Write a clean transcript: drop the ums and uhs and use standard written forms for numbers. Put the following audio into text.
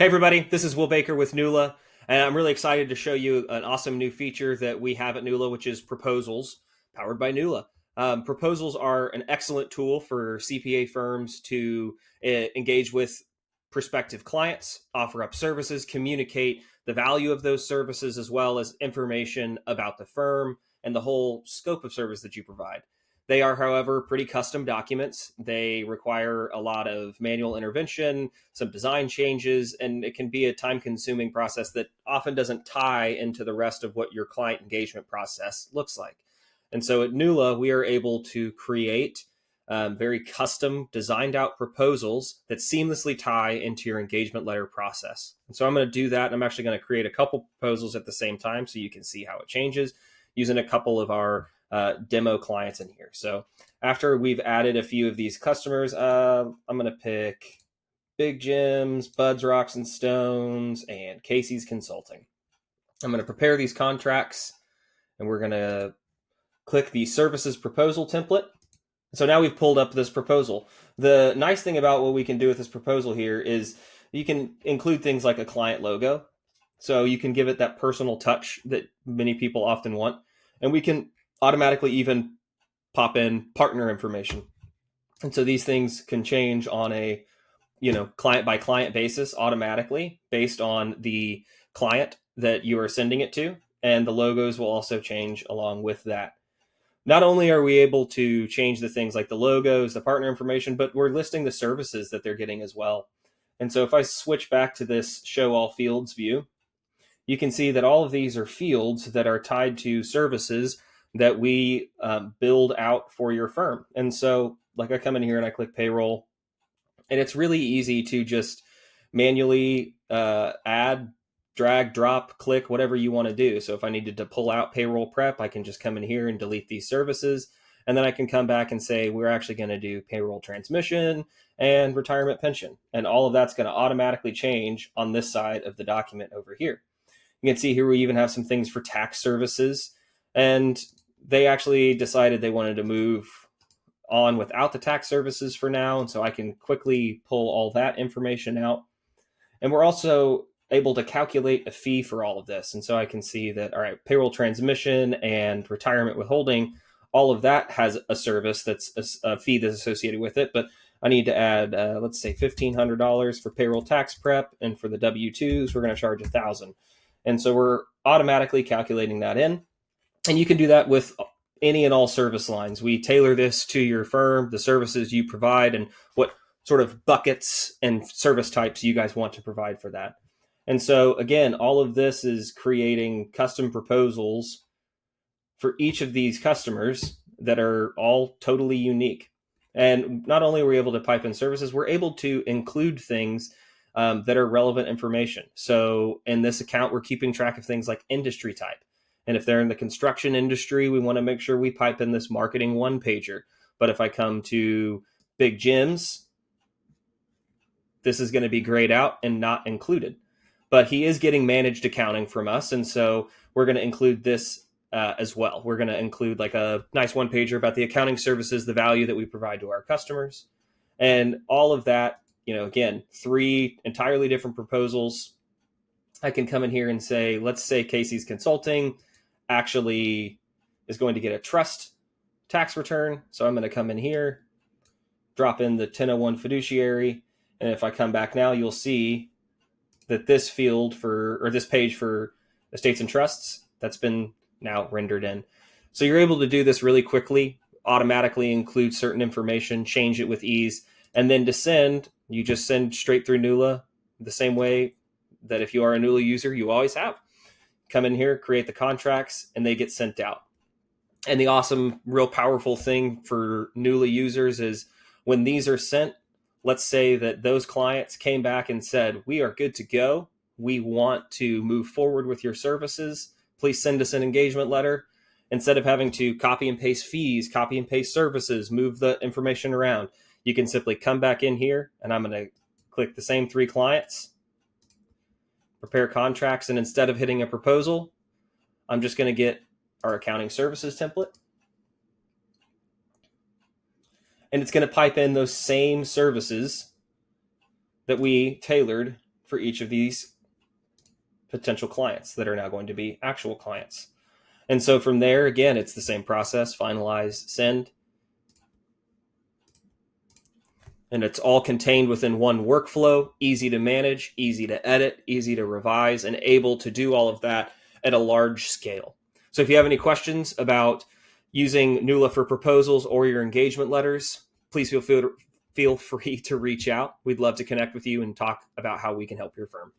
Hey everybody, this is Will Baker with Knuula, and I'm really excited to show you an awesome new feature that we have at Knuula, which is Proposals, powered by Knuula. Proposals are an excellent tool for CPA firms to engage with prospective clients, offer up services, communicate the value of those services, as well as information about the firm and the whole scope of service that you provide. They are, however, pretty custom documents. They require a lot of manual intervention, some design changes, and it can be a time consuming process that often doesn't tie into the rest of what your client engagement process looks like. And so at Knuula, we are able to create very custom designed out proposals that seamlessly tie into your engagement letter process. And so I'm going to do that. I'm actually going to create a couple proposals at the same time so you can see how it changes using a couple of our demo clients in here. So after we've added a few of these customers, I'm going to pick Big Jim's, Buds, Rocks and Stones, and Casey's Consulting. I'm going to prepare these contracts, and we're going to click the services proposal template. So now we've pulled up this proposal. The nice thing about what we can do with this proposal here is you can include things like a client logo. So you can give it that personal touch that many people often want. And we can automatically even pop in partner information. And so these things can change on a client by client basis automatically based on the client that you are sending it to. And the logos will also change along with that. Not only are we able to change the things like the logos, the partner information, but we're listing the services that they're getting as well. And so if I switch back to this show all fields view, you can see that all of these are fields that are tied to services that we build out for your firm. And so like I come in here and I click payroll, and it's really easy to just manually add, drag, drop, click, whatever you want to do. So if I needed to pull out payroll prep, I can just come in here and delete these services. And then I can come back and say, we're actually going to do payroll transmission and retirement pension. And all of that's going to automatically change on this side of the document over here. You can see here we even have some things for tax services. And they actually decided they wanted to move on without the tax services for now. And so I can quickly pull all that information out. And we're also able to calculate a fee for all of this. And so I can see that, all right, payroll transmission and retirement withholding, all of that has a service that's a fee that's associated with it. But I need to add, let's say $1,500 for payroll tax prep. And for the W-2s, we're going to charge $1,000. And so we're automatically calculating that in. And you can do that with any and all service lines. We tailor this to your firm, the services you provide, and what sort of buckets and service types you guys want to provide for that. And so again, all of this is creating custom proposals for each of these customers that are all totally unique. And not only are we able to pipe in services, we're able to include things that are relevant information. So in this account, we're keeping track of things like industry type. And if they're in the construction industry, we want to make sure we pipe in this marketing one pager. But if I come to Big Jim's, this is going to be grayed out and not included. But he is getting managed accounting from us. And so we're going to include this as well. We're going to include like a nice one pager about the accounting services, the value that we provide to our customers. And all of that, again, 3 entirely different proposals. I can come in here and say, let's say Casey's Consulting actually is going to get a trust tax return. So I'm going to come in here, drop in the 1001 fiduciary. And if I come back now, you'll see that this field this page for estates and trusts, that's been now rendered in. So you're able to do this really quickly, automatically include certain information, change it with ease. And then to send, you just send straight through Knuula the same way that if you are a Knuula user, you always have. Come in here, create the contracts, and they get sent out. And the awesome, real powerful thing for Knuula users is when these are sent, let's say that those clients came back and said, we are good to go. We want to move forward with your services. Please send us an engagement letter. Instead of having to copy and paste fees, copy and paste services, move the information around, you can simply come back in here, and I'm going to click the same 3 clients, prepare contracts, and instead of hitting a proposal, I'm just going to get our accounting services template. And it's going to pipe in those same services that we tailored for each of these potential clients that are now going to be actual clients. And so from there, again, it's the same process: finalize, send. And it's all contained within one workflow, easy to manage, easy to edit, easy to revise, and able to do all of that at a large scale. So if you have any questions about using Knuula for proposals or your engagement letters, please feel free to reach out. We'd love to connect with you and talk about how we can help your firm.